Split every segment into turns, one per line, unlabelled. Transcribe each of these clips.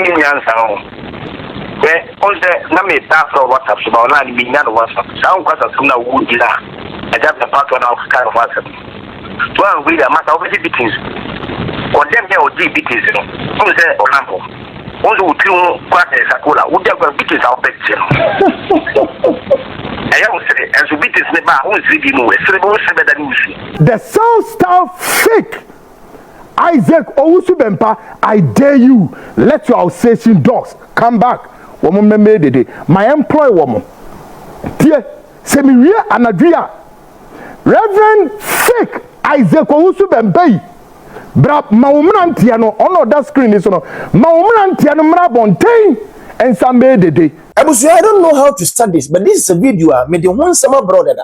we answer. On the Name after WhatsApp, so now the beginning of WhatsApp. Sound was a sooner would be that. I just a part of kind of WhatsApp. Well, we are matter of beatings. Or them there would be beatings. Who is there or Lambo? Only would you quarters a cola, would have beatings our picture. I don't say, as we beat this never, who is reading away, so better than you see. The
South Star fake. Isaac Owusu Bempah, I dare you, let your Alsatian dogs come back. Woman made it. My employee woman. Dear, Semiria and Adria. Reverend fake Isaac Owusu Bempah. Bra Maumrantiano, on that screen is on Maumrantiano Mrabontain and some made it.
I don't know how to start this, but this is a video I made one summer brother.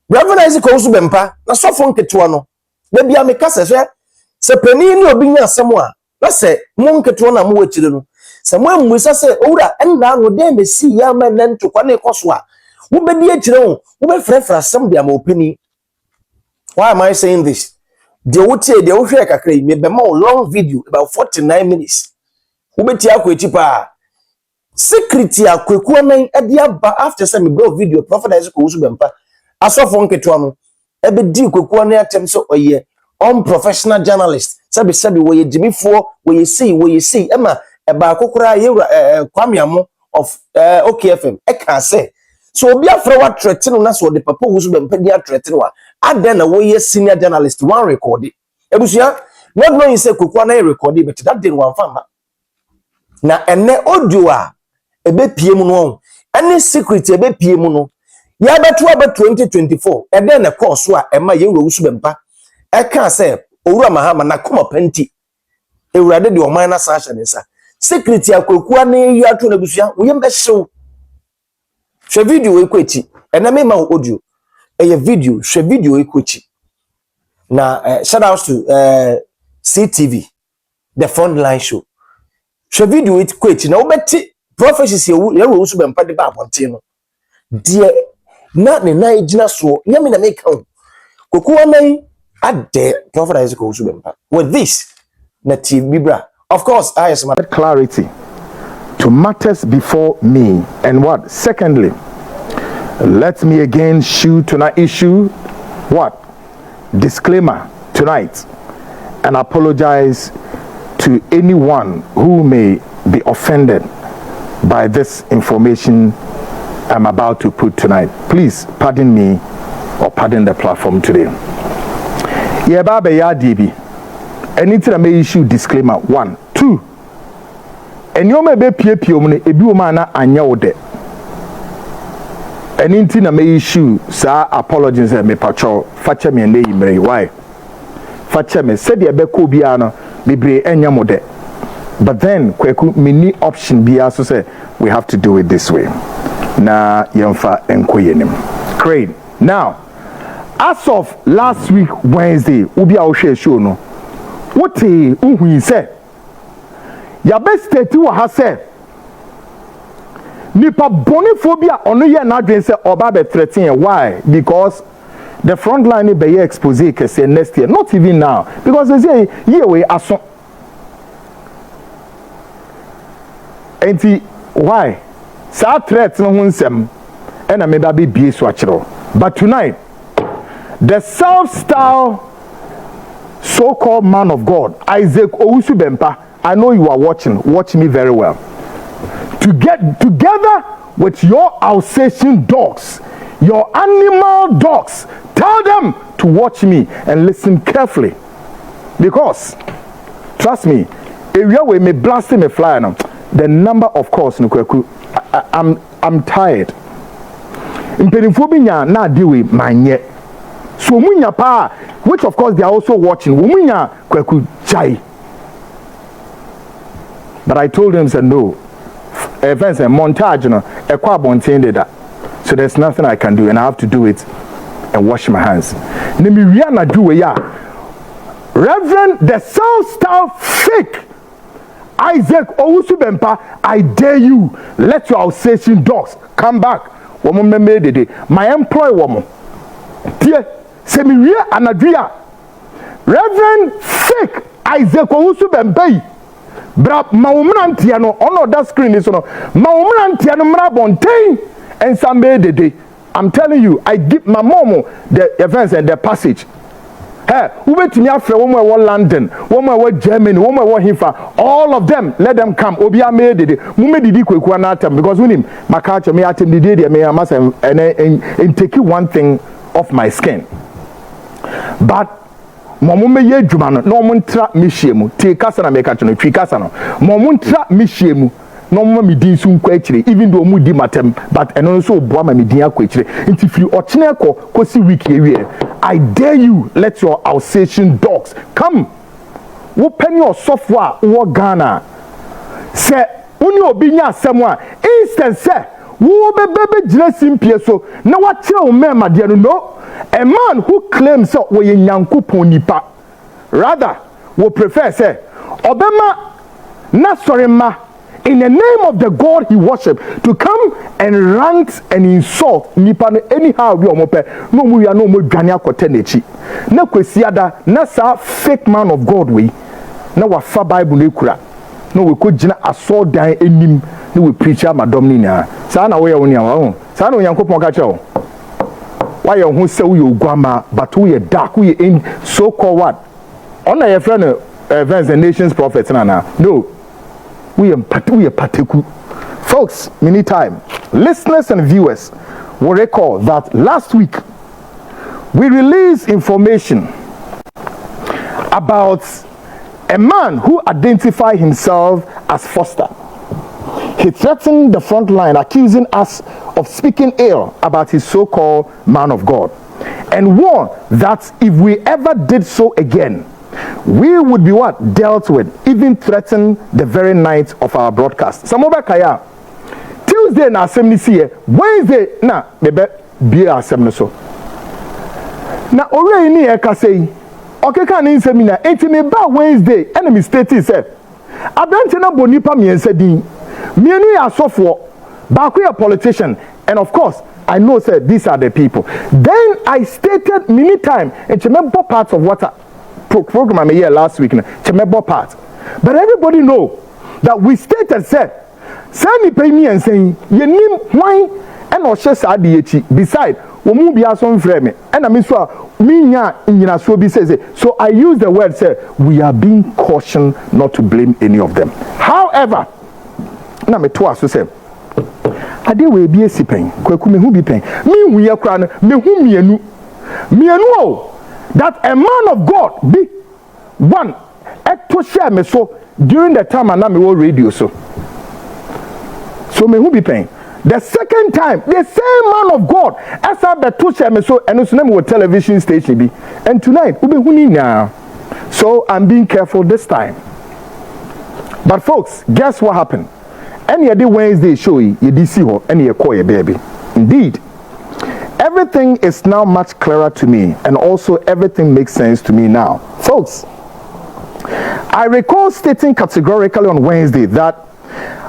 Reverend Isaac Owusu Bempah, na so phone ketuano. Maybe I make us say, Penny no being somewhere. Let's say, Monketuana Muachino. Someone will say, Oda, and now would then see young men then to Kwane Koswa. Who be the know, who be friend for some damn opinion. Why am I saying this? They would say they will share a claim, maybe more long video, about 49 minutes. Who be Tiakwe Secretary at the after some bro video, Proph Isaac Owusu Bempah. I saw phone ketuano. Ebe di Kweku attempt so oye unprofessional journalist sabi we Jimmy for we see Emma eba kokora ye kwamiamo of OKFM e can say so obi afro what threaten na so the papa Owusu Bempah dia threaten wa aden na we senior journalist one record ebusia not knowing say Kweku na record but that day one fama na ene audio a ebe pie mu no any secret ebe pie mu no ya betu aba 2024 e den na course a ema ye Owusu Bempah e kan say owura mahama na koma panti ewurade de oman na sa hye nsa secret Kweku na yi ato na busua wo yem be hyew hwe video ekwechi ena me ma audio e video hwe video ekwechi na shout out to CTV the frontline show hwe video ekwechi na wo beti prophecies ye Owusu Bempah de ba abonte no de na ne na ejina so nyame na make am Kweku anai ade Proph Isaac Owusu Bempah with this na TV bra of course I am
clarity to matters before me. And what? Secondly, let me again issue what? Disclaimer tonight and apologize to anyone who may be offended by this information I'm about to put tonight. Please pardon me or pardon the platform today. Yeah, Baba ya DB. Anything I may issue disclaimer. 1, 2. And you may be PPO ebi o mana anya ode. Anything I may issue sa apologies me patrol fache me na yimre. Why? Fache me said ye be ko bia no bebre enya mode. But then Kweku mini option bia so say we have to do it this way. Na yemfa enkoyenim. Great. Now, as of last week Wednesday, ubi a share show no. What he said? Ya best state wa ha say. Nipa boniphobia ono ye na adwen say oba be threaten. Why? Because the front line be Exposeey say next year, not even now. Because they say year we aso. Enti why? Sa threat no hunsem and I may be BS watchero. But tonight, the self-styled so-called man of God, Isaac Owusu Bempah, I know you are watching. Watch me very well. To get together with your Alsatian dogs, your animal dogs, tell them to watch me and listen carefully. Because, trust me, area where me blasting me fly now. The number of course, I'm tired. Impedifobia na diwe manye. So munya pa, which of course they are also watching. Munya Kweku chai. But I told him said no. Events and montage no ekwa bontin that. So there's nothing I can do and I have to do it and wash my hands. Nimi wi na do we ya. Reverend the self-styled fake Isaac Owusu Bempah, I dare you, let your Alsatian dogs come back. Woman made it. My employee woman. Dear, Semiria and Adria. Reverend fake Isaac Owusu Bempah. bra maumrantia no ono that screen is no maumrantia no mra bontain and sambe dede. I'm telling you, I give my mom the events and the passage. Hey, who wait me after one more London, one more Germany, one more Hifa, all of them, let them come. Obia made it. Mume didi Kweku anatem because when him my culture me atem didi me must and take one thing off my skin. But momume ye dwuma no mo ntra mehiemu tie kasa na me ka no twi kasa no momu ntra mehiemu no mo me din sun kwa akire even though mu di matem but eno so oboa ma me din akwa akire nti firi ochene kosi week ewie. I dare you, let your Accusations dogs come. Wo penny or software wo Ghana se uni obi nya asem a instant se wo bebe gire simpie so na wa kire o mema de no. A man who claims so we nyankopon nipa rather will prefer say obema na sorry ma in the name of the God he worship to come and rant and insult nipa anyhow bi omope no mu ya no mo dwane akote nechi na kwesiada na sa fake man of God we na wa fa Bible na ekura no we ko gina aso dan enim na we preach amadom ni na sa na we ya woni awo sa na onyankopon ka chewo why you who say you guama but we dark we in so called what on your friend events and nations prophets no we are pateku folks many time listeners and viewers will recall that last week we released information about a man who identified himself as Foster. He threatened the front line, accusing us of speaking ill about his so-called man of God, and warned that if we ever did so again, we would be what? Dealt with, even threatened the very night of our broadcast. Samoba Kaya, Tuesday na assembly see, Wednesday na bebe be assembly so. Na ore ni e ka say, okay kan ni seminar, enti me ba Wednesday, enemy state itself. Abante na bonipa miensa din. Mienu ya sofo, baku a politician, and of course, I know said these are the people. Then I stated many times, and Chemebo part of what program I made last week, Chemebo part. But everybody know that we stated said, send me pay me and saying, you name why and or share sadi beside womu bia so frame and I mean so minya nyina so bi says so I use the word say we are being cautioned not to blame any of them. However, na me to aso say ade we bi esipen Kweku me hu bi pen me hu ye kra no me hu mienu o that a man of God be one to share me so during the time na me wo radio so me hu bi pen. The second time, the same man of God, as I to share me so and so name television station be. And tonight, we be huni now. So I'm being careful this time. But folks, guess what happened? Any other Wednesday show you DC ho any call your baby. Indeed, everything is now much clearer to me, and also everything makes sense to me now. Folks, I recall stating categorically on Wednesday that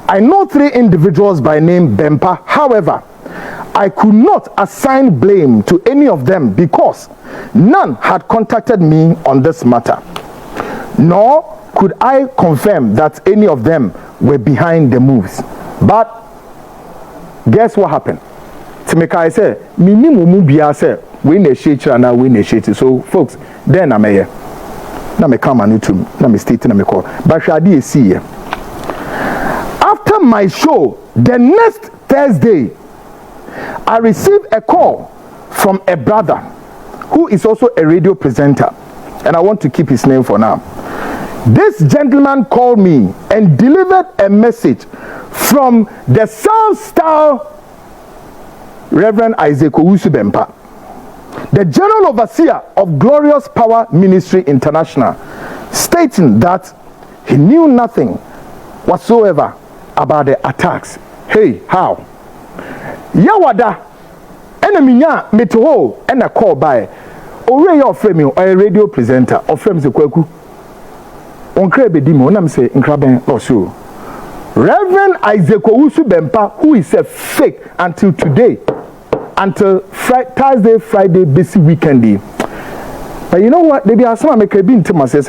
I know 3 individuals by name Bempah. However, I could not assign blame to any of them because none had contacted me on this matter. Nor could I confirm that any of them were behind the moves. But guess what happened? Timeka said, "Mimi mumu biya say we initiate na we initiate." So folks, then I'm here. Na me come on YouTube. Na me state na me call. But shadi see here. After my show, the next Thursday, I received a call from a brother who is also a radio presenter, and I want to keep his name for now. This gentleman called me and delivered a message from the South-Style Reverend Owusu Bempah, the General Overseer of Glorious Power Ministry International, stating that he knew nothing whatsoever about the attacks. Hey, how? Yawada, eneminya meto and a call by Ore your frame or a radio presenter of Frames Kweku. On Krebe Dimo, and I'm saying Kraben also. Reverend Owusu Bempah, who is a fake until today, until Thursday, Friday, busy weekend. But you know what? They be asking me to make a bin to myself.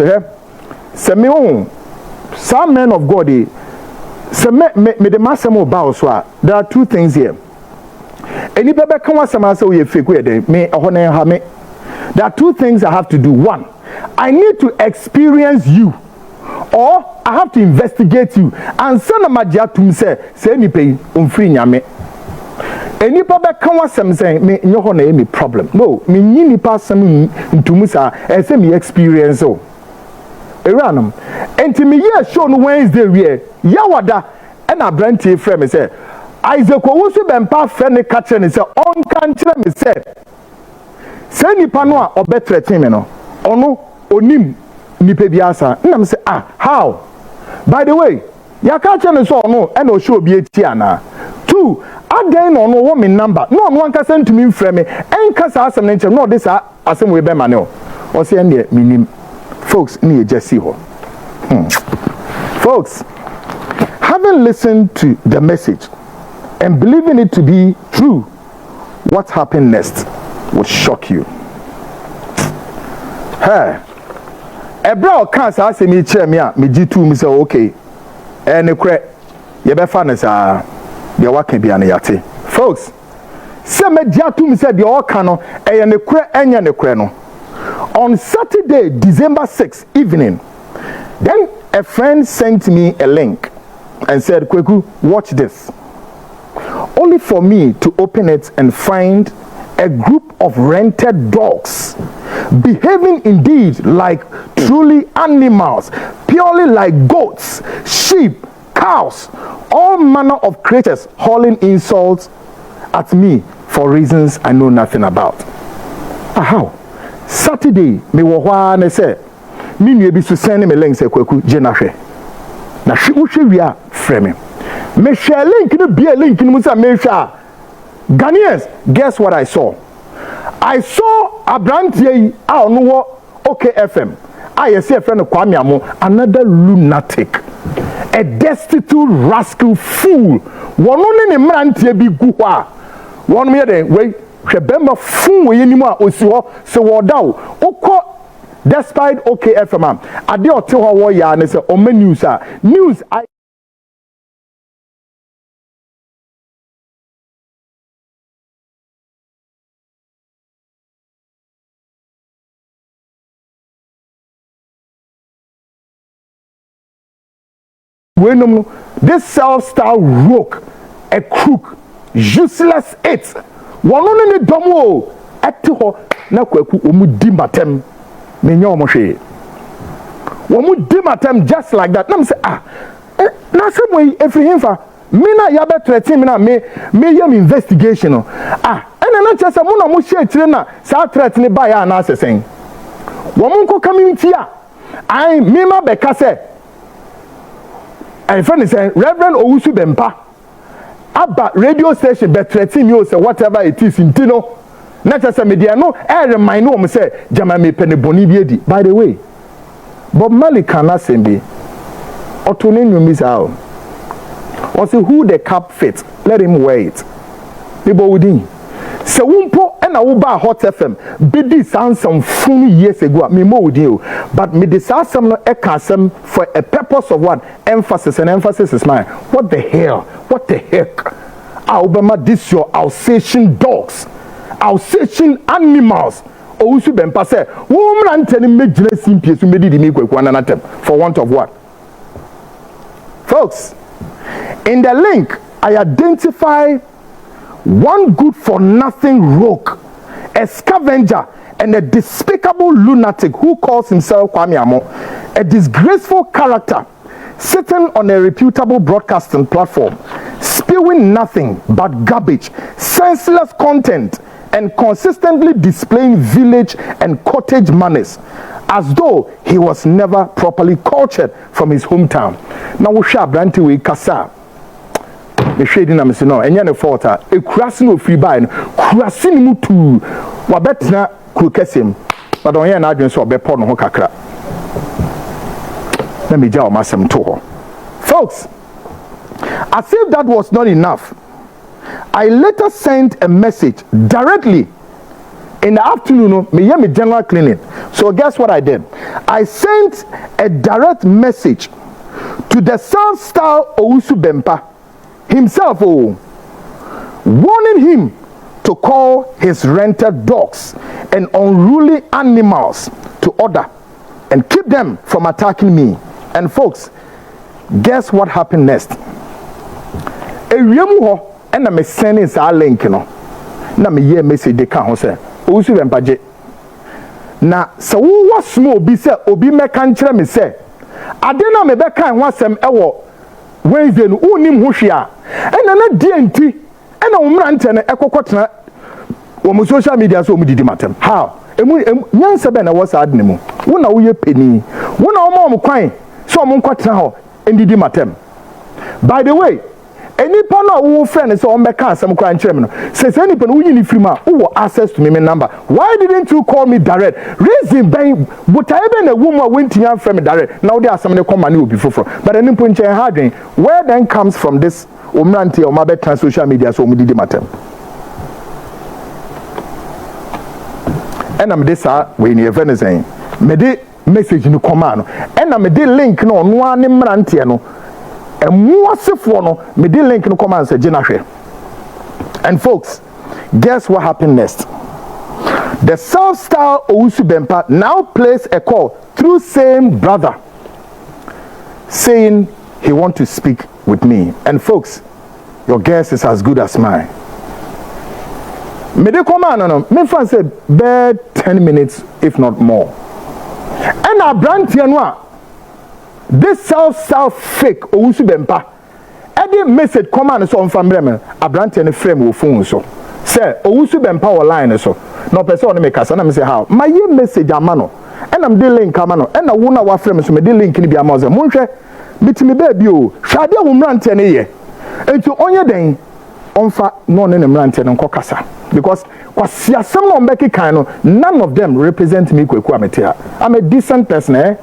Say me some men of God, so me the master about so there are two things here. Any baby come was some say we fake we me me. There are two things I have to do. One, I need to experience you, or I have to investigate you. And send a magia to me say me pay free nyame. Any baby come was some say me no any problem. No, me ni person into musa and say me experience so. Eranum. And to me yes show no Wednesday we yawada and a brandy frame me say Isaac Owusu Bempah friend catch and say on country me say say nipa no a obetrete me no ono onim nipa biasa na me say how by the way ya catch and so ono and o show bi eti ana two again no wo me number no no anka send to me frame me enka sa asem ne no this asem we be ma ne o say en de minim folks ni just see ho folks having listened to the message and believing it to be true, what happened next would shock you. Hey, a bro can't ask me chair me G2 me say okay. And the crack you be fan is the working be an yate. Folks, say me G2 me say the all cano and the crack enya the crano. On Saturday, December 6th evening, then a friend sent me a link and said, Kweku, watch this. Only for me to open it and find a group of rented dogs behaving indeed like truly animals, purely like goats, sheep, cows, all manner of creatures hurling insults at me for reasons I know nothing about. How? Saturday, me wa na say me nua bi so send me link say Kweku jena hwe. Na hwe wi a frame me share link no be a link no musa me hwe. Ghanaians, guess what I saw? I saw a brand here a no wo OK FM. I see a friend of Kwame Amo, another lunatic, a destitute rascal fool. One only ne mrantie bi gu hwa. One me dey wait Bempah fun we ni mu a osi ho se wodaw okọ despite OK FM ade ote ho wo ya ne se o news I this self-style rogue, a crook, useless it. One only the domo at ho na Kweku omu di matem me nya omo hwe omu di matem just like that na me say na some way every him fa me na ya be threaten me na me yam investigation no ena na chese mo na mo hye kire na sa threat ne ba ya na asesen wo mo nko community a me ma be ka say I friend say Reverend Owusu Bempah Abba radio station be threatening you say whatever it is in Tino. Not just a media no remind no say Jama me penny boni bi. By the way, Bob Marley cannot send be. Otonin you miss out. Or say who the cap fits, let him wear it. People within. Se wumpo and Uba Hot FM bidi sound some funny years ago me more with you. But me decide some no ekasem for a purpose of what? Emphasis, and emphasis is mine. What the hell? What the heck? Obama, this your Alsatian dogs, Alsatian animals. Owusu Bempah say, woman telling me jealous impious who made it me for want of what? Folks, in the link, I identify one good for nothing rogue, a scavenger, and a despicable lunatic who calls himself Kwame Amo, a disgraceful character sitting on a reputable broadcasting platform, spewing nothing but garbage, senseless content, and consistently displaying village and cottage manners, as though he was never properly cultured from his hometown. Now we shall brandy we kasa. The shading am say no enya ne fault a ekurase no free buy no kurase ni mutu wa betna kurkesem but on here na adwen so obepo no ho kakra let me jaw masem to ho. Folks, as if that was not enough, I later sent a message directly in the afternoon me hear me general cleaning. So guess what I did? I sent a direct message to the self-styled Owusu Bempah himself, warning him to call his rented dogs and unruly animals to order and keep them from attacking me. And folks, guess what happened next? Ewiemu ho na me sending sa link no. Na me hear message de kan ho say Owusu Bempah je. Na se wo was small bi say obi meka nkyere me say ade na me be kan ho asem ewo Wednesday no unim ho hwe a ena na die nti ena wo mrante ne ekokotena wo mo social media so mo didi matem. How? Nyansa be na wo sa ade ne mu. Wo na wo ye peni. Wo na wo mo kwan so mo nkotena ho ndidi matem. By the way, any person who friend so on be can some kwan kyerem no. Says any person who yin frima who access to me number. Why didn't you call me direct? Reason ben but I be na woman went to friend me direct. Now there are some come money will be for. But any point harding where then comes from this omrante or my better social media so me did matter. And I'm this we near Venezia. Me de message no command. And I'm de link no one mrante no. And more no me de link no command say Jenahwe. And folks, guess what happened next? The self-styled Owusu Bempah now plays a call through same brother saying he want to speak with me. And folks, your guess is as good as mine. Me de command no me fan say bed 10 minutes if not more. And our brand no this self fake Owusu Bempah any message command so on family men abrante ne frame wo phone so say Owusu Bempah online so no person on make asa na me say how my message amano and am the link amano and na wo na wa frame so me the link ni bi amano monhwe bitimi baby o hwade wo mrante ne ye enti onye den onfa no ne mrante ne nkokasa because kwasi asem no mbeki kan no none of them represent me Kweku ametia. I'm a decent person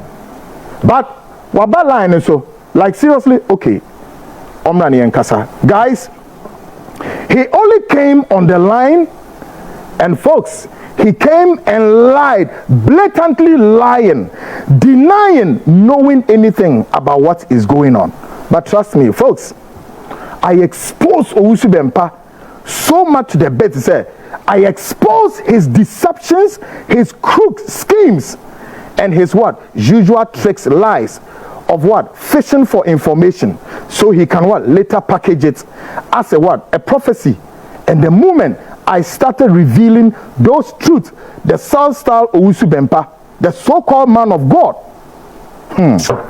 but waba line so like seriously okay omrani enkasa guys he only came on the line and folks he came and lied, blatantly lying, denying knowing anything about what is going on. But trust me folks, I expose Owusu Bempah so much to the bed to say I expose his deceptions, his crook schemes and his what usual tricks, lies of what fishing for information so he can what later package it as a what a prophecy. And the moment I started revealing those truths, the self-styled Owusu Bempah, the so-called man of God,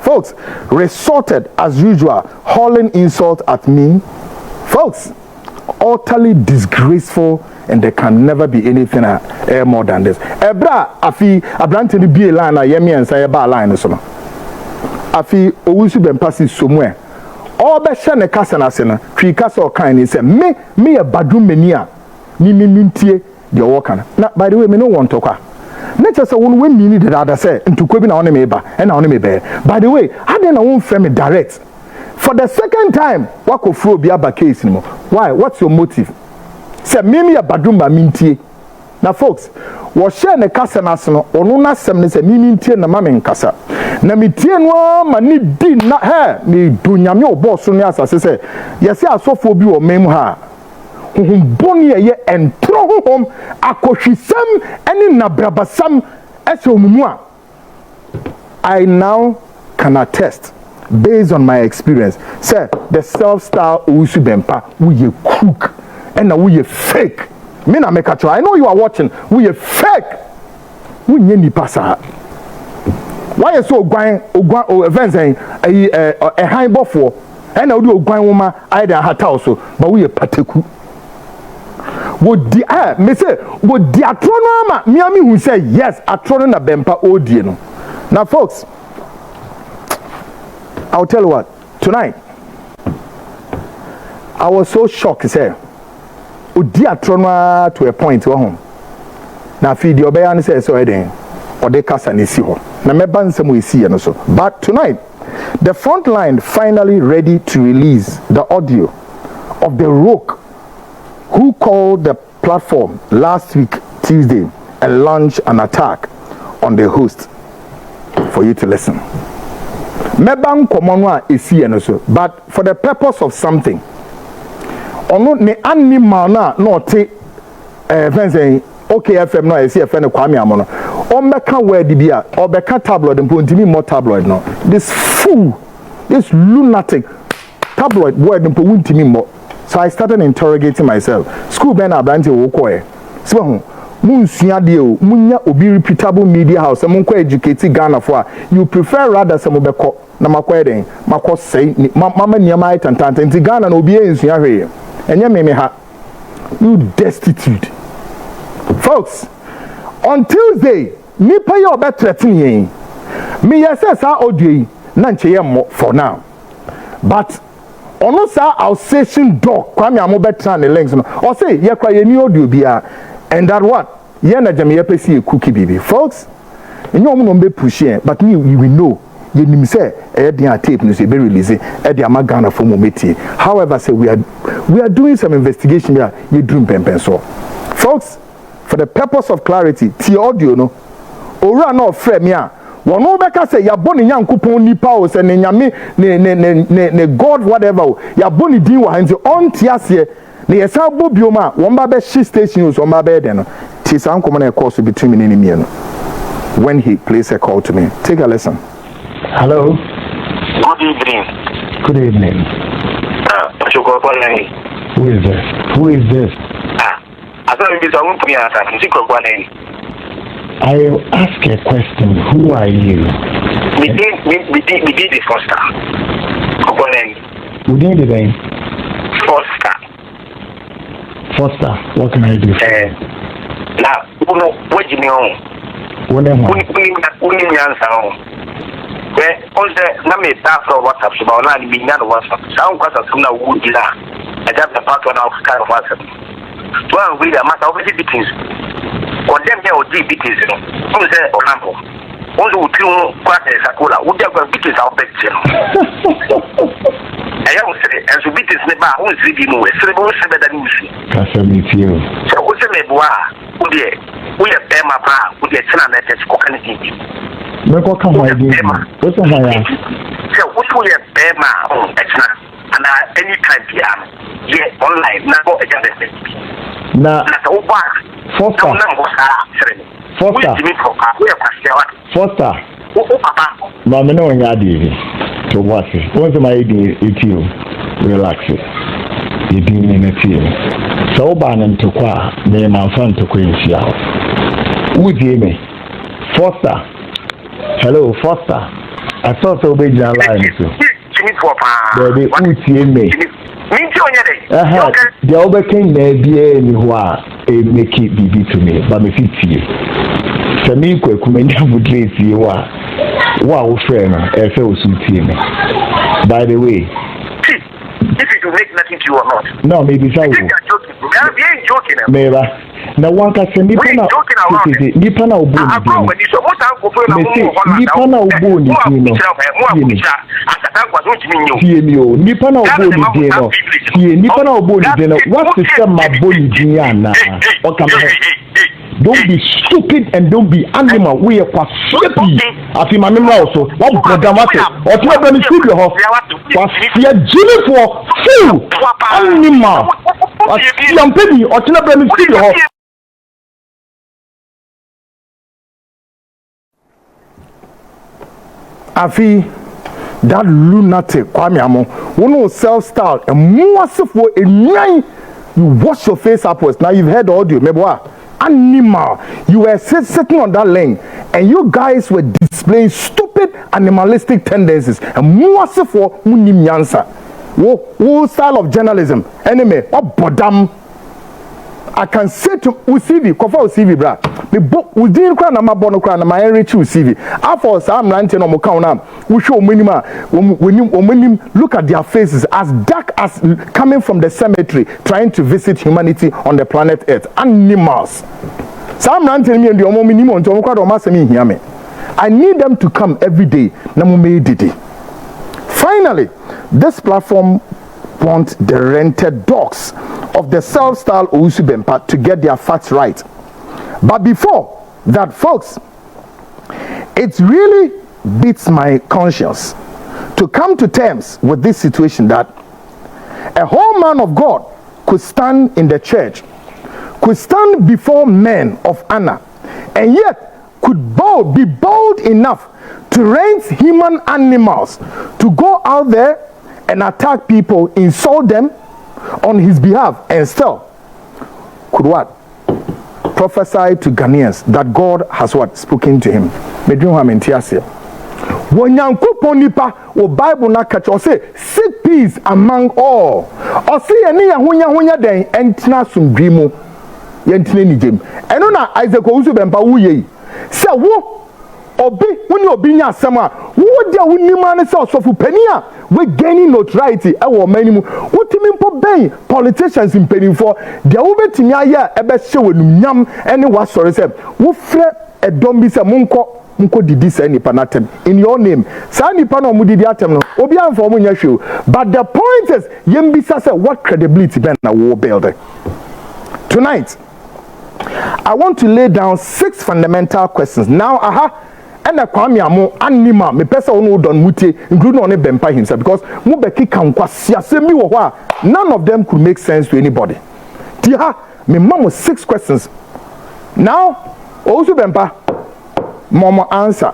folks, resorted as usual hurling insult at me. Folks, utterly disgraceful, and there can never be anything more than this. Ebra afi abrante ni bi line na yemi ensa ye ba line so no. Afi Owusu Bempah si somewhere. All be hye ne kasa na se no, twi kasa o kan ni se me e badum mani a ni mintie de o kan. Na by the way me no want to kwa. Nature say won when me the other say ntukwa bi na won me ba e na won me be. By the way, how dey na won frame me direct? For the second time, wakofro bi aba case ni mo. Why? What's your motive? Say me badum ba mintie. Na folks, wo share ne kasa na se no, ono na sem ne se mintie na ma me nkasa. Na mitie no ma ni di na me dunyame obo so ne asase se yesi asofo bi wo mem ha boni ye entro hom akohwisam eni nabrabasam ese omumu a I now can attest based on my experience say the self-styled Owusu Bempah we ye crook and na we ye fake me na make I know you are watching we ye fake we nye nipa sa. Why is so ogwan events a high buffalo and I do ogwan woman either hata also but we a pateku would the me say would the atronoma miami who say yes atrono na Bempah odie no. Now folks, I'll tell you what, tonight I was so shocked say odi atrono to a point home na feed your bayan say so eden or they cast and see ho. But tonight, the front line finally ready to release the audio of the rogue who called the platform last week, Tuesday, and launched an attack on the host for you to listen. Meban komono a esi eno so, but for the purpose of something. Ono ne animal na te fence okay FM no esi FM Kwame Amono. O meka word bia, o beka tabloid mpo ntimi more tabloid no. This fool, this lunatic tabloid word mpo ntimi more. So I started interrogating myself. School ben abranti wo koye. So munsua de o munya obi reputable media house mo ko educate Ghana for you prefer rather some obeko na makoye den mako say mama niama itantanta nti Ghana na obi ensua hwe enye meme ha you destitute folks. On Tuesday nipa ye obetretin yen me yesa sa audio yi na ncheye mo for now, but ono sa Accusations dog Kwame amobetra ne links no o say ye kwa ye ni audio bia. And that what? Yeah, na jam ye pesi cookie baby. Folks, you know no be push here, but you will know. You nim say e dey tape no say be release e dey amagana for momenti. However, say we are doing some investigation here. You dream Bempah so. Folks, for the purpose of clarity, ti audio no. Ora no frɛ me a wono beka say ya boni nyankopon nipa o say ne nyame ne God whatever ya boni din wa hanze on tiase. The Yesabo Bioma, one baby she station, one baby then. Tis uncommon a course between me and me. When he plays a call to me, take a listen.
Hello.
Good evening.
Good evening. Who is this? Who is this?
I thought it was
I ask a question. Who are you?
We did the foster.
Who did the name?
Foster.
Foster, what can I do?
Now, what do you know?
When am I?
We answer. On the name of WhatsApp, so now the beginning of WhatsApp. Some questions from now would be that. I just a part of kind of WhatsApp. Well, we are matter of the details. Or them there or deep details, you know. Who say or number? Only would you quite a Sakura, would you have details out back, you know? I am saying, as we beat this neighbor, who is reading with, so better than you see.
Can I meet you?
So, what's the neighbor? We are Bempah, we are Annan, cocaine.
What can I do? What's the matter?
So, what we are Bempah, and any time, yeah, online, now again.
Now, Foster. Foster. Mama, no one had to watch it. What's my idea? It's you. Relax it. You didn't mean it here. So, Bannon to qua, name my son to Queen's Yao. Who did me? Foster. Hello, Foster. I thought so big line. Baby, who did me? The overcame may be anywhere a make it be to me, but if it's you. Kweku many would raise you wow, friend, me. By the way,
if it will make nothing to you or not.
No, maybe so.
You're joking.
Maybe. Now one can say Nipana don't be stupid and don't be animal. We are quite sleepy. I feel my memory also. What program was it? Or to have any studio house? Was here Jimmy for fool animal? I'm penny or to have any studio house?
Afi that lunatic Kwame Amo one self-style and more for a nine. You wash your face upwards. Now you've heard the audio. Meboa. Animal, you were sitting on that lane and you guys were displaying stupid animalistic tendencies and more for unim yansa. What style of journalism? Enemy, what bodam? I can say to Usivi, Kofa Usivi, bra. The book we didn't cry na my bono cry na my enrich Usivi. After some ranting on Mokana, we show minima when look at their faces as dark as coming from the cemetery, trying to visit humanity on the planet Earth. Animals. Some ranting me and the minimum to Mokado hear me. I need them to come every day. Namume Didi. Finally, this platform want the rented dogs of the self-styled Owusu Bempah to get their facts right. But before that, folks, it really beats my conscience to come to terms with this situation that a whole man of God could stand in the church, could stand before men of honor, and yet could be bold enough to raise human animals to go out there and attack people, insult them on his behalf, and still could what? Prophesy to Ghanaians that God has what? Spoken to him. When Yankupon nipa o Bible na catch or say seek peace among all. Or say any yahunya den entina sumdrimu yentine ni jem. Eno na Isaac Owusu Bempah wuye. Say wo obi when obi nya asem a wo dia wunima ne say osofu pani a we gaining notoriety e wo mani mu. Wotimi mpo ben politicians mpanimfo dia wo betimi aye e be hye wenum nyam ene wa sori say wo frɛ edom bi say munko didi say nipa natem in your name. Say nipa no mu didi atem no obi amfo mu nya hwe. But the point is yembisa say what credibility ben na wo build. Tonight I want to lay down 6 fundamental questions. Now and a kwame amo anima me pesa onu don mutie including on Bempah himself because mu beki kan kwasi asemi wo ho a none of them could make sense to anybody. Tia me mamo 6 questions. Now Owusu Bempah Momo answer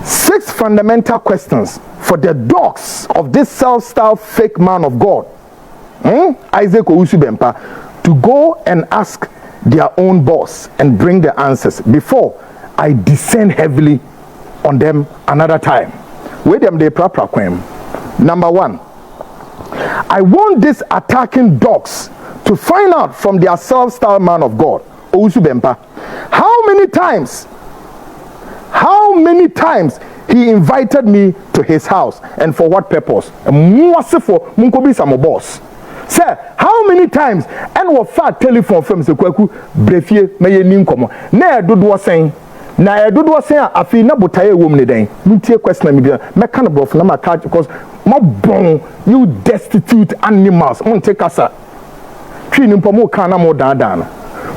6 fundamental questions for the dogs of this self-styled fake man of God, Isaac Owusu Bempah, to go and ask their own boss and bring the answers before I descend heavily on them another time. With them they proper claim. Number 1, I want these attacking dogs to find out from their self-styled man of God, Owusu Bempah, how many times he invited me to his house and for what purpose? Boss. Sir, how many times and what fat telephone from Kweku brefie meye ninkomo na dodo sen na dodo sen afi na botaye wom ne den mutie question me dia me kan brof na ma catch because mo bon you destitute animals on take asa twi nimpo mo kan na mo dan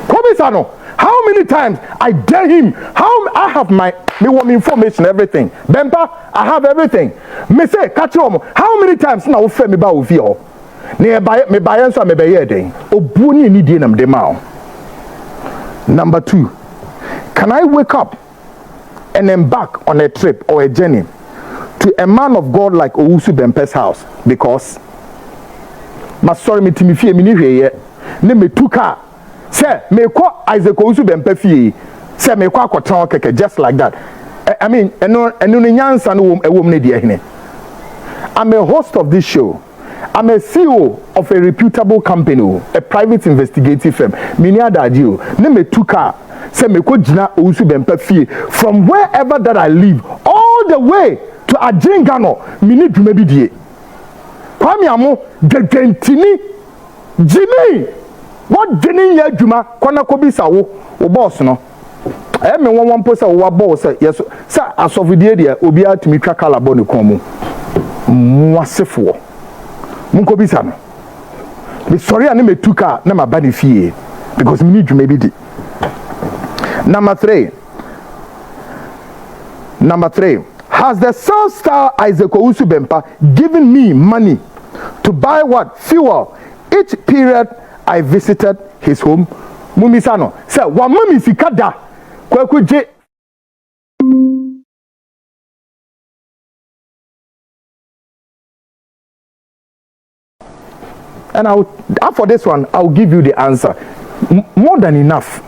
Kobisano, how many times I dare him? How I have my information, everything. Bempah, I have everything. Me say, catch him. How many times now we me ba ufio? Nearby me buy answer me be yeding. Obuni ni dinam de mao. Number 2, can I wake up and embark on a trip or a journey to a man of God like Owusu Bempah's house? Because my sorry me timifie me ni hweye ne me tuka. Say, me ko Isaac Owusu Bempah fie. Say me ko akoton keke just like that. I mean, eno nyansa no ewom ne de hene. I'm a host of this show. I'm a CEO of a reputable company, a private investigative firm. Mini adadio. Ne me tuka. Say me ko jina Owusu Bempah fie from wherever that I live all the way to Ajengano. Mini dwuma bi die. Kwame amo gegentini Jimmy. What Jenny ya juma kwana kobisa wo boss no me won post wo boss yes sa asofidie dia obi atumi twa kala bo ne komu mwasefo munkobisa no be sorry ani metuka na maba ne fie because me need juma bi di. Number 3, has the self-styled Isaac Owusu Bempah given me money to buy what fuel each period I visited his home? Mumisano say wa mami sikada Kweku je. And for this one I'll give you the answer. More than enough.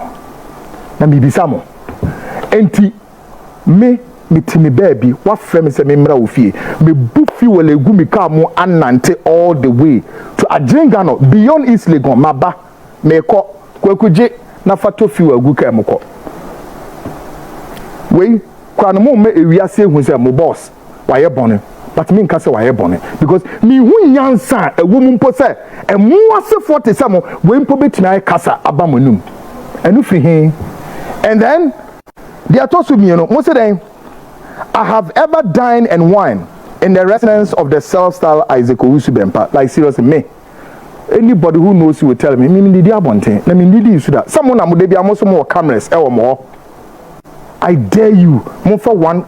Na mibisamo enti me mitimi baby wa frame se me mra ofie me bufi wole gu mi ka mo anante all the way to Ajengano beyond East Legon maba me ko Kweku je na fato fi wagu ka mo ko we kwa no mo me ewiase hu se mo boss waye bone but me nka se waye bone because me hu nyansa ewo mu mpo se emu ase 40 se mo we mpo betina kasa abamonum enu fi hin. And then they are told to me, most of them, I have ever dined and wine in the residence of the self-styled Isaac Owusu Bempah. Like seriously, me. Anybody who knows you will tell me, me did abonte. I mean, did you that? Someone am be almost more cameras or more. I dare you, more for one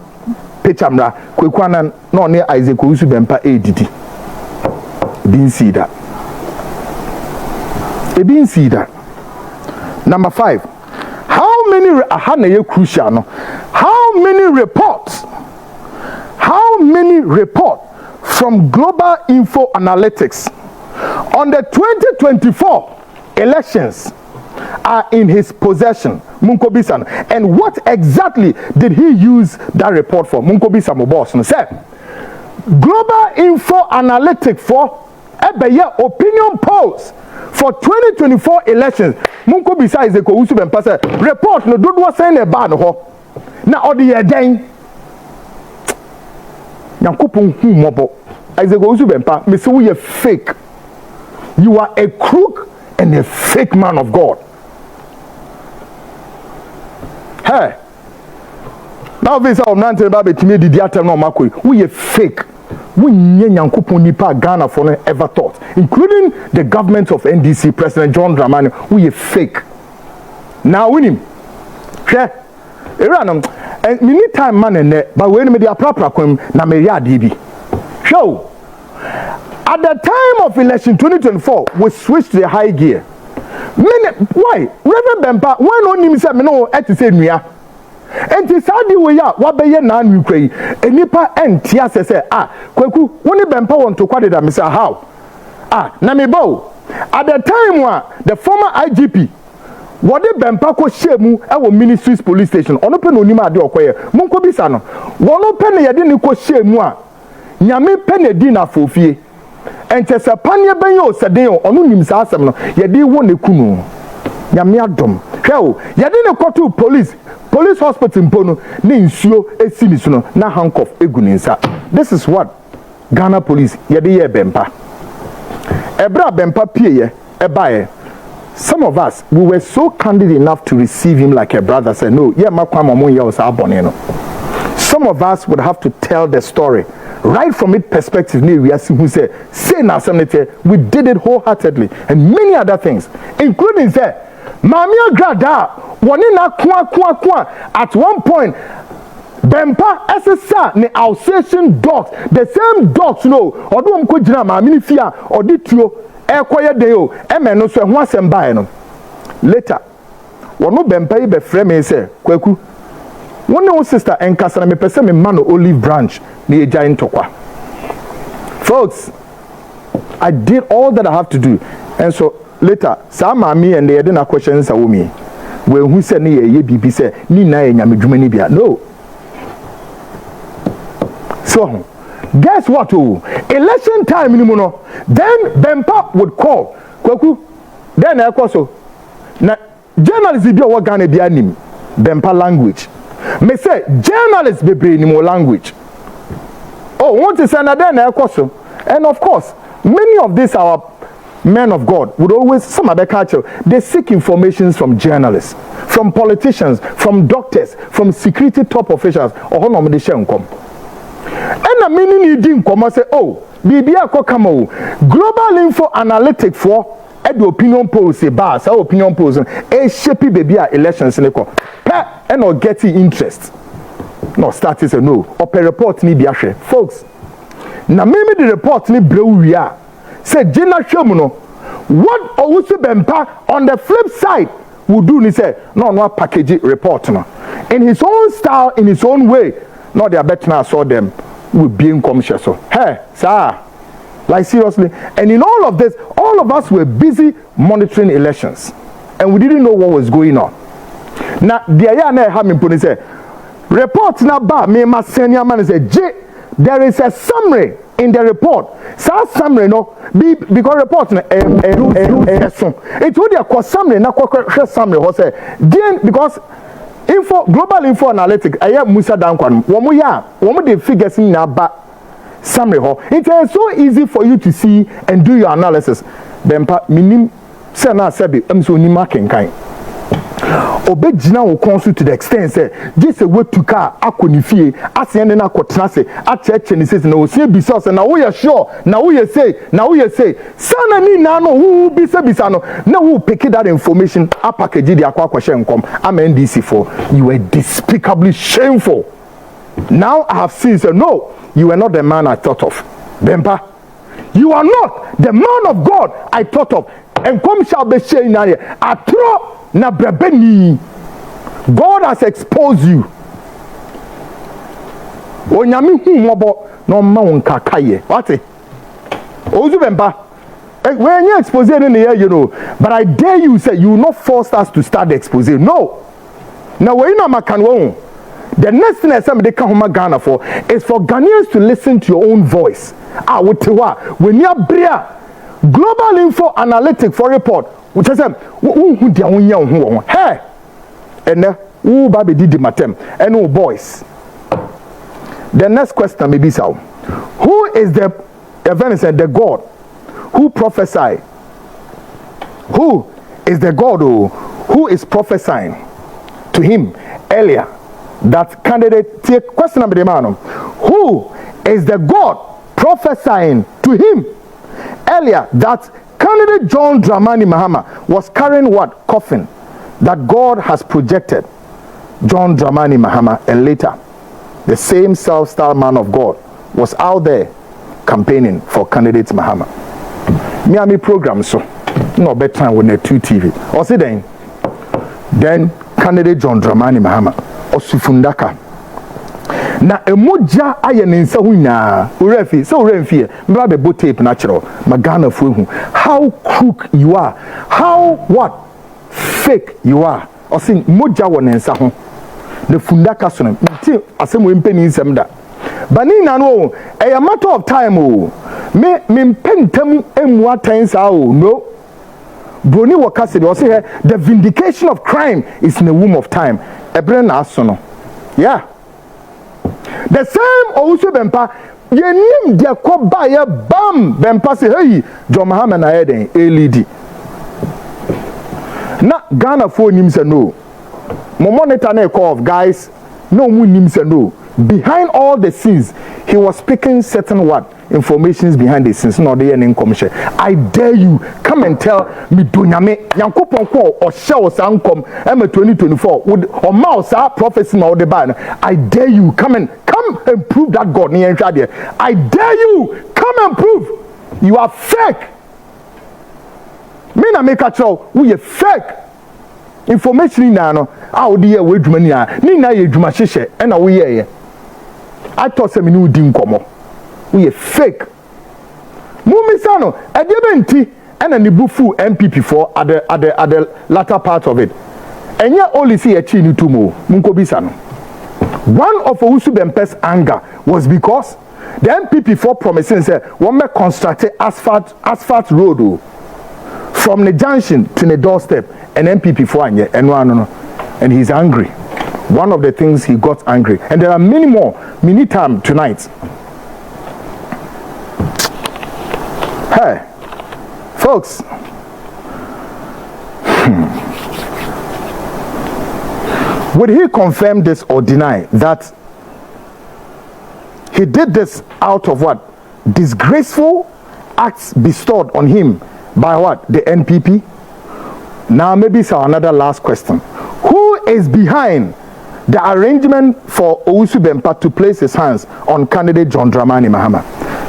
picture mra Kweku Annan no ne Isaac Owusu Bempah edidi didn't see that. They didn't see that. Number 5, how many crucial no? How many reports from Global Info Analytics on the 2024 elections are in his possession? Munkobi-san. And what exactly did he use that report for? Munkobi-san boss said Global Info Analytics for opinion polls for 2024 elections. Munkobi-san is the Owusu Bempah report no do what saying about ho. Na odi eden Yankopon hu mobo. Isaac Owusu Bempah, me say we are fake. You are a crook and a fake man of God. Hey. Now this I'm not telling about betimi didi atem no makoi. We are fake. We Yankopon nipa Ghana for ever thought, including the government of NDC President John Dramani. We are fake. Now win him. Yeah. Iranum and me need time man and but when me dey proper kwam na me ya DB. Show. At the time of election 2024, we switched to the high gear. Why? Reverend Bempah, why no him say me no et say nua. Enti sadi we ya wa be ye na anu kwai. Enipa enti ase say Kweku, woni Bempah want to kwade da me say how? Na me bow. At the time the former IGP what the Bempah ko shemu e Ministries Police Station ono pe no nima ade okoye Munkobi-san no wono pe ne yede ni ko shemu nyame pe ne di na fofie ente se panie ben yo seden ono nim sa asem no yede wo ne kunu nyame adom hwe o yede ne koto police hospital mpono ne nsuo esini so no na handcuff eguninsa. This is what Ghana police yede ye Bempah ebra Bempah pie ebae. Some of us, we were so candid enough to receive him like a brother. Said, no, some of us would have to tell the story right from its perspective. We did it wholeheartedly, and many other things, including say, Mamia Grada, at one point, Bempah SSR, the Accusations dogs, the same dogs, or don't go jam, Aminifia, or Ditio. Quiet deo, no so once and buy no. Later, one no Bempah be frame me say, Kweku, one no sister and Casana me person me man olive branch near giant tokwa. Folks, I did all that I have to do, and so later, some me and they didn't questions a woman. When who said ni ye bibi say ni na nyame dwumani bia no. So guess what? Election time in Muno. Then Bempah would call Kweku. Then I so. Now journalists be what Ghana be anim Bempah language. Me say journalists be bring more language. Oh, want to say na then I so. And of course, many of these our men of God would always some other culture. They seek information from journalists, from politicians, from doctors, from security top officials. Or no me share come. And the meaning you didn't come and say, oh, BBA Kokamo, Global Info Analytics for the opinion polls, say, bars, our opinion polls, a shapey baby elections in the call. And not getting interest. No, start is a no. Or per report need be a share. Folks, now maybe the report need blow we are. Say, Jenna Shomuno, what Owusu Bempah on the flip side would do, he said, no package report. No. In his own style, in his own way. No, they are better now. I saw them with being conscious. So, hey, sir, like seriously. And in all of this, all of us were busy monitoring elections, and we didn't know what was going on. Now, the ayah have me put say, report now, ba me ma senior man say, there is a summary in the report. So summary no, because report na it would be a summary na summary. What say? Because Global Info Analytics, I have Musa Dankwan. One the figures in ba summary. It is so easy for you to see and do your analysis. Bempah minim say na sebi emso ni marking kind. Obejina will consult to the extent say just a way to car akonifie asende na kotrase acheche ni says na osie bisos na we sure na we say sana ni na no who bisa no na who pick that information package the akwa kwahye nkom am NDC for you were despicably shameful. Now I have seen, say, no, you are not the man I thought of. Bempah, you are not the man of God I thought of. And come shall be saying now, atro na brebeni. God has exposed you. Onyami hu mobo no ma wonka kaye. What? Owusu Bempah. When you expose in the air, you know, but I dare you say you will not force us to start the expose. No. Now when you know the next thing I say they come home Ghana for is for Ghanaians to listen to your own voice. When you bria Global Info Analytic for report, which is hey, and who baby did the matem and who boys. The next question may be so: who is the event said the God who prophesied? Who is the God who is prophesying to him earlier that candidate? Take question number the man. Who is the God prophesying to him earlier that candidate John Dramani Mahama was carrying what coffin that God has projected John Dramani Mahama, and later the same self-styled man of God was out there campaigning for candidate Mahama. Me program so no better with the 2 TV. Or say then candidate John Dramani Mahama osufundaka na emoja aye nensa hunya urefi so uremfie mba be bo tape natural magana fu how crook you are, how what fake you are. Or say moja wo nensa ho the fundaka so nti asem we mpeni nsem da bani na no a matter of time me mpentam emu atan no Broni wakasi was here. The vindication of crime is in the womb of time. Ebren asono. Yeah. The same Owusu Bempah, ye nim de koba ye bam Bempah say hey John Mahama na eden LED. Na Ghana for nim say no. Mo monitor na call of guys no mu nim say no. Behind all the scenes, he was speaking certain what informations behind the scenes. No, they are commission. I dare you, come and tell me Dunyame Yankopon ko or show sankom M2024 would or mouse prophecy or the ban. I dare you, come and prove that God near there. I dare you, come and prove you are fake. Me na make a show we are fake. Information in no how the year we dwumania ni na ye dwuma hyehyɛ ɛna wo ye I thought say me no di nkomo we fake mumisa no edebenti ɛna ne bufu MPP for at the latter part of it enye only see a chi ni tumo munko bisa no. One of Owusu Bempah's anger was because the MPP for promising say one may construct asphalt road from the junction to the doorstep, and MPP for and he's angry. One of the things he got angry, and there are many more. Many time tonight. Hey, folks. Would he confirm this or deny that he did this out of what? Disgraceful acts bestowed on him by what? The NPP? Now maybe it's another last question. Who is behind the arrangement for Owusu Bempah to place his hands on candidate John Dramani Mahama?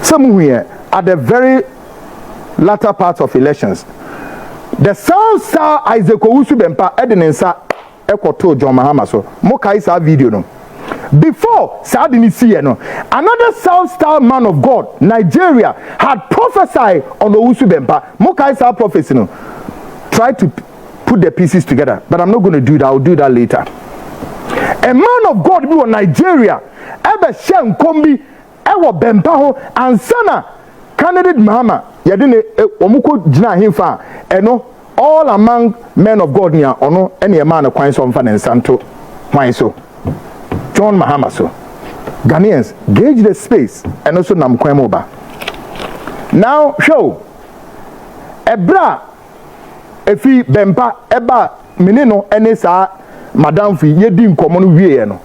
Somewhere at the very latter part of elections, the South Star Isaac Owusu Bempah Edinensa Ekoto John Mahama so Mokai sa video no. Before Sadini no, another South Star man of God, Nigeria, had prophesied on Owusu Bempah. Mokai sa prophecy no. Try to put the pieces together, but I'm not going to do that. I'll do that later. A man of God be on Nigeria, ebe shen kombi, ewo Bempah and sana candidate Mahama. Yadine omuko jina himfa eno all among men of God niya ono any man kwan so mfa ne santo kwan so John Mahama so Ghanaians gauge the space and also nam kwan mo ba. Now show ebra efi Bempah eba menino ene sa madam fi yedi nkomo no wie no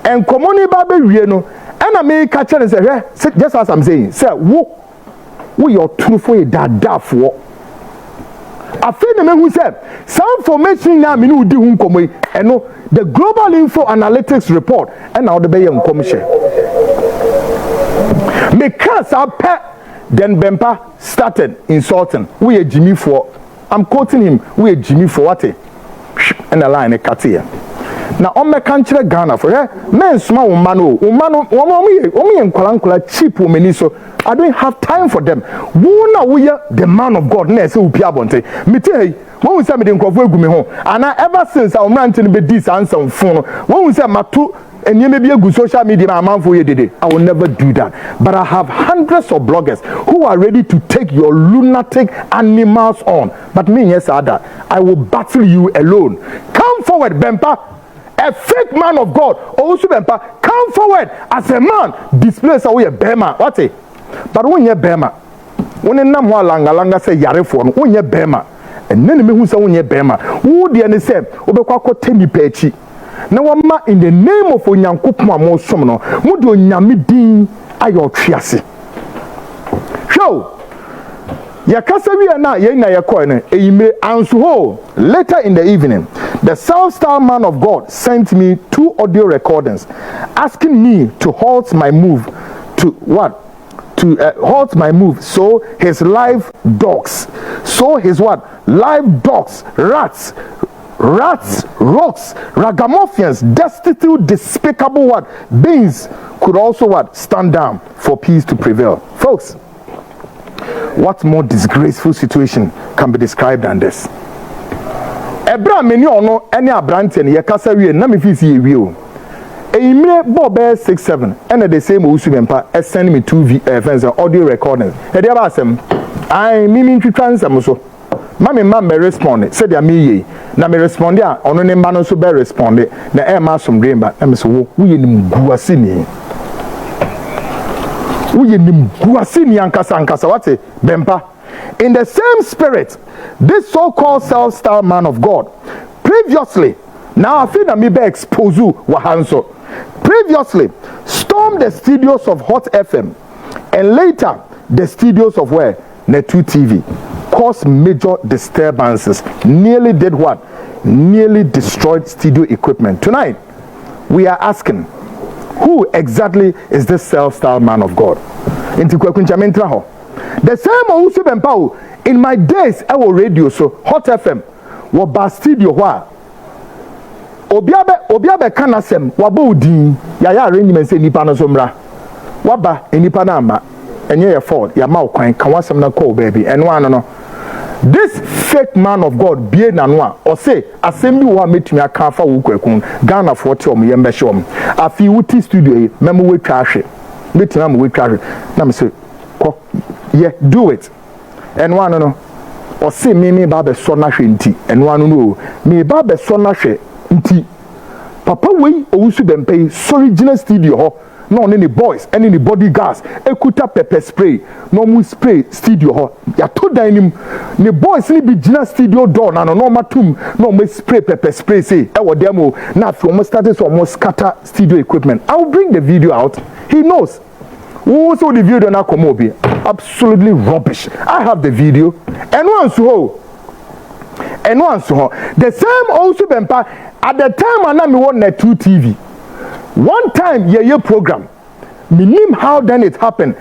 enkomo ni ba be wie no ena me ka kire say just as I'm saying say wo your truthful dadafo afi na mehu say some formation na me no di hu nkomo eno the Global Info Analytics report and now the Bayan Commission. Because our pet then Bempah started insulting. We are Jimmy for, I'm quoting him, we are Jimmy for what? And a line a cut here. Now on my country Ghana for her, men small woman, and Kalankula cheap women so I don't have time for them. Who we are the man of God, Ness who Piabonte. Me tell you, when we say me didn't go me home, and ever since I'm ranting be this answer on phone, when we say my two and you may be a good social media man for you today, I will never do that. But I have hundreds of bloggers who are ready to take your lunatic animals on. But me, yes, Ada, I will battle you alone. Come forward, Bempah. A fake man of God, Owusu Bempah, come forward as a man, displays away a Bema. What it? But when you're Bema, when you know langa say Yarefon, when you're Bema, and then who say when you're Bema, who the end say, Obekako Temi Pechi. Now, in the name of Onyankopon mo somno, mudo nyame din ayo twiase. Show. Yakasawi na ye na yakọ ne eyime anso ho. Later in the evening, the South Star man of God sent me 2 audio recordings asking me to halt my move to what? To halt my move. So his live dogs. So his what? Live dogs, rats, rocks, ragamuffins, destitute, despicable what? Beings could also what? Stand down for peace to prevail. Folks, what more disgraceful situation can be described than this? Ebra many or no any abranten ye kasa wie na me fi si wie o. Eyimre bob 67 and the same Owusu Bempah send me 2 fans audio recordings. E dey ba asem. I mimi ntwitwa nsam so. Mami me respond said ya me ye. Na me respond a ono ne mba no so be respond na e ma som dream ba na me so wo ye nim guase ni. Uye nimguasini ankasa what? Bempah. In the same spirit, this so-called self-styled man of God previously, now I feel that maybe Exposeey Wahanso, previously stormed the studios of Hot FM and later the studios of where? Netu TV, caused major disturbances, nearly did what? Nearly destroyed studio equipment. Tonight, we are asking, who exactly is this self-styled man of God? The same Owusu Bempah in my days I was radio so Hot FM was ba studio wa obiabe kanasem wabo udin ya arrangement say nipa no so mra waba nipa na ama enye ye fault ya ma okwan kan wasem na call baby eno ano no. This fake man of God bie na no a o say assembly wa metumi aka fa wo Kweku Ghana for te om ye mbehye om afi wuti studio yi memo we twa hwe metina mo we twa hwe na me say ko yeah do it eno ano no o say me ba be so na hwe nti eno ano no me ba be so na hwe nti papa we Owusu Bempah so original studio ho no any boys any the bodyguards ekuta pepper spray no mu spray studio ho ya to dan nim the boys ni bi gina studio door na no matum no mo spray pepper spray say e wo dem o na fi almost started so almost scatter studio equipment. I will bring the video out. He knows. Who saw the video na come obi absolutely rubbish. I have the video and once ho the same Owusu Bempah at the time I me on Netu TV. One time, your program, minim how then it happened.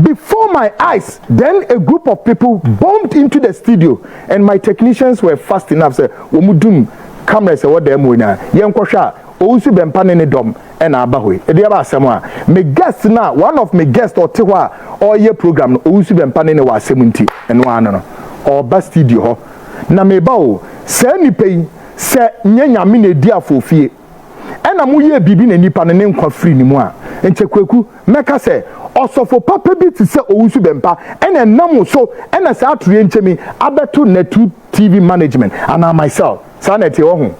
Before my eyes, then a group of people bumped into the studio, and my technicians were fast enough. Say, "Womudum cameras say what them wina." Yankosha, Owusu Bempah ne dom and abahwe. Ediaba semwa. Me guest na one of me guest or tewa or your program Owusu Bempah ne wa 70 and one no or ba studio ho. Na me bawo se ni pay se nyanya me ne dia fofie. Ena mu ye bibi na nipa ne nkwa free ni mu a enche Kweku meka se osofo papa bi ti se Owusu Bempah ena nam so ena sa atue nchemi abeto Netu TV management and I myself sanete ho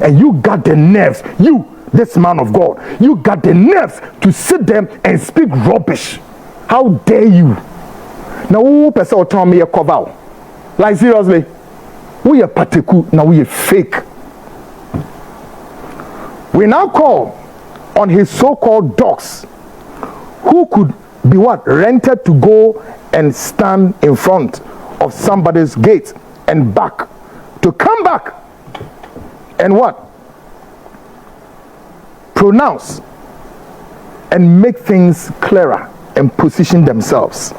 and you got the nerves, you this man of God, you got the nerves to sit there and speak rubbish. How dare you? Now who person o turn me a cover like seriously we are particular now we are fake. We now call on his so-called dogs, who could be what? Rented to go and stand in front of somebody's gate and back, to come back and what? pronounce and make things clearer and position themselves.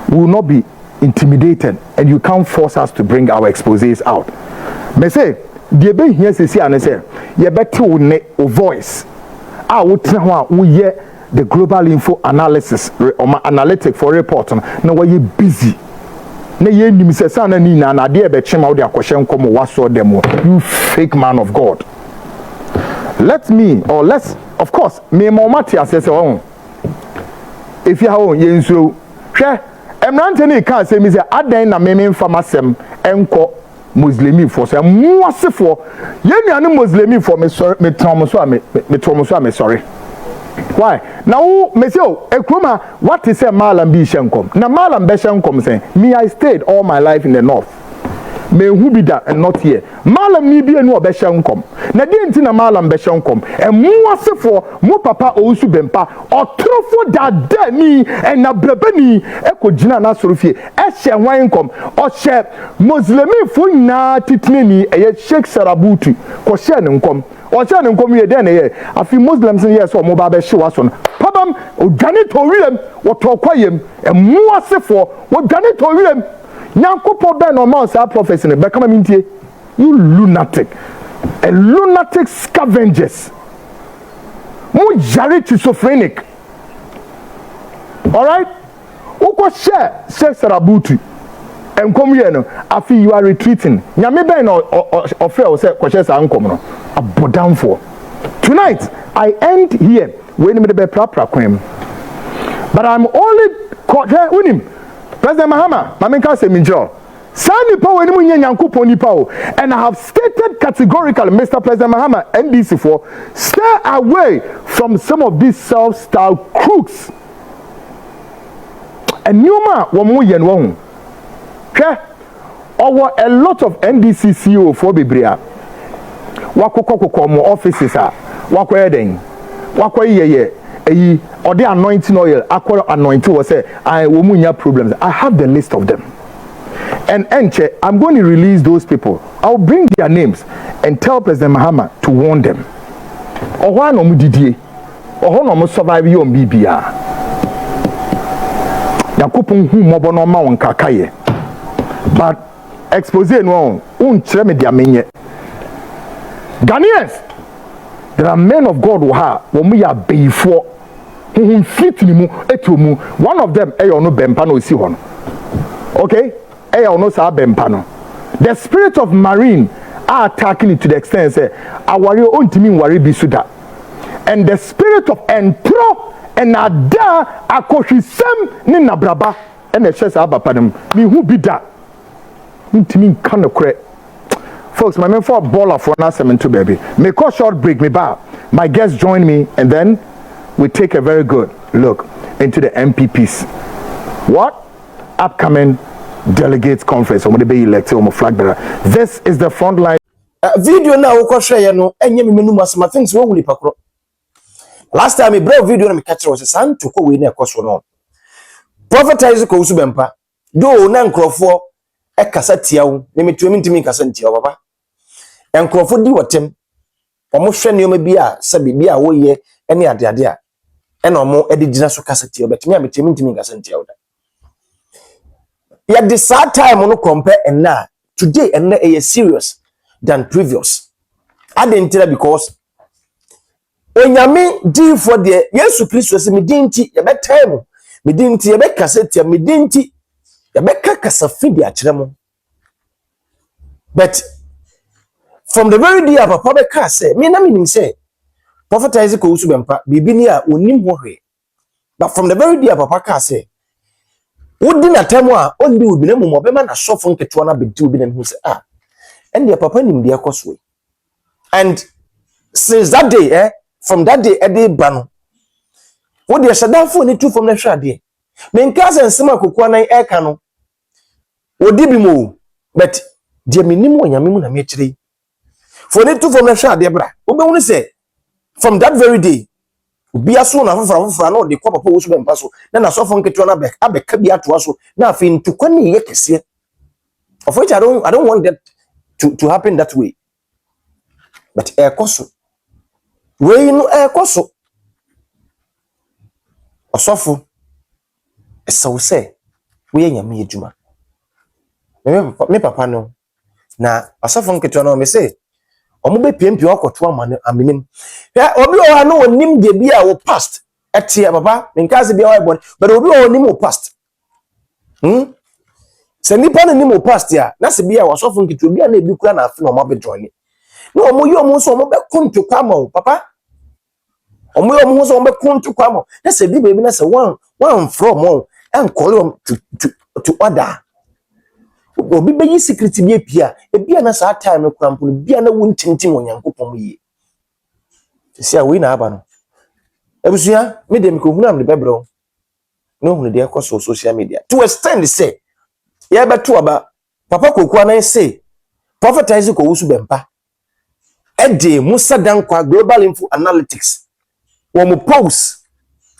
We will not be intimidated, and you can't force us to bring our exposés out. Me say, the be here say and say, you better o voice. Ah, we hear the global info analysis or analytic for report. Now we are busy. Na ye nim se sana ni na na de be chema wo de akwhye nkom waso dem. You fake man of God. Let's of course me momati asese won. If you ha ye nsuo hwe emrante ni kan se mi se adan na me mfamasem enko muslimi for se mu asefo ye nuane muslimi for me sorry me tromoso a me sorry. Why? Now, Monsieur, Ekroma, what is a malam be shankom? Na malam be shankom saying, me, I stayed all my life in the north. Me who be that and not here. Malam ni be no be shankom. Na didn't na malam be shankom. And more for mo papa Owusu Bempah or trofo that me and na brebeni eko jina na sorofie. Eshe wine kom or share Muslimi fu na titneni e Sheikh Sarabutu ko share nkom. Ocha ne nkom ye den ye afi Muslims yes o mo ba be hye waso no pabam odwane to wirem wo to kwayem emu asefo wo dwane to wirem nyankopɔ ben no man sa prophecy ne be kama mintie you lunatic a lunatic scavengers mo jare schizophrenic. All right, wo share Sarabutu enkom ye no afi you are retreating nyame ben no offer o say ko share sa nkom no abodan for. Tonight I end here when me be prapra kwem, but I'm only unim President Mahama mamenka se minjo sani pa when mu nyankopon nipa o, and I have stated categorically, Mr. President Mahama, NDC for stay away from some of these self-styled crooks. And Numa womu yen won. Over a lot of NDC CEO for Bibria. Wako mo offices are. Wako eden. Wako ye. Or the anointing oil. Aqua anointing was say I womunya problems. I have the list of them. And Enche, I'm going to release those people. I'll bring their names and tell President Mahama to warn them. Or why no mudidie? Or no survive you on BBA. Yakupun hu mobono ma won kakaye. But Exposeey no unchre me dia menye. Ghanaians, there are men of God who have when we are before who fit ni mu etumu. One of them no Bempah no si hono. Okay? No sa Bempah no. The spirit of marine are attacking it to the extent say awari ontimi wari bisuda. And the spirit of entro and ada akoshisem ni nabraba and the chest abapadem me who be that intimi kan okre. Folks, my man for a baller for an semen to baby. Make a short break, me bow. My guests join me, and then we take a very good look into the MPPs. What? Upcoming delegates conference. I'm going to be elected on my flag bearer. This is the front line.
Video now, we share no. Any menu must my things won't leap across. Last time I brought video and catch was a son to go in a cost no. Prophetize Owusu Bempah. Do nan crofo e kasatia wo. Me ntimi kasantia baba. Enkrofo di wotem omo hwe ne bi a se bibia wo ye ene ade a ene omo edi gina so kasati obetimi a metimi kasati awda ya this time no compare and now today and is serious than previous adentira because onyame di for the Yesu Kristo se medinti ye betime medinti ye be kasati medinti ye be kasafidi a kiremo but from the very day Papa Beka say, me na minim say, prophetize Owusu Bempah, bibi ni a onim ho hwe. But from the very day Papa Ka say, wodi na temo a ondi obi na mum obema na sofo nketo na bedi obi na hu say and the Papa nim dia koswe. And since that day, from that day e dey ba no. Wodi a shadafo ni tu from na hwe ade. Me nka say nsema kokua nan e ka no. Wodi bi mo, but dia minim onyame mu na me kire. For it to from the shade bra. Obe say from that very day, be a son of no the Papa Owusu Bempah so. Then I saw from Ketwana back, Abeka be at was now fin to Kwani Yekese. Of which I don't want that to happen that way. But air coso. we no ekoso osofo esawo se we nyame adwuma me papa no na osofo nketo no me say omo be piempie okoto amanim ya obi o no onim de bia wo past etie papa menkaze bia wa bon but obi o onim wo past se nipa no nim wo past ya na se bia osofo nketo bia na ebi kura na afi na omo be join no omo yi omo so omo be konto kwama wo papa omo yi omo so omo be konto kwama na se bi baby na se one from on and call to order obi be yi secret bi apia ebia na sa time krampo bia na wontintim onyankopom yi se a we na aba no ebusia me dem ko hunu am de bebro no hunu de ekoso social media to extend say ya beto aba papa Kweku Annan say prophetize ko Owusu Bempah ede Musa Dankwa global info analytics wo mo post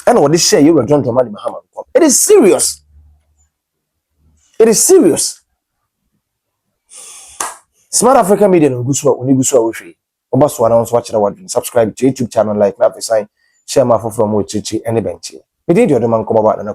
and what they share you John Dramani Muhammad. It is serious. It is serious. Smart Africa Media no gusu we hwe. Oba so announce watch the one subscribe to YouTube channel like na sign share my from chichi any bench. Me dey do man come about na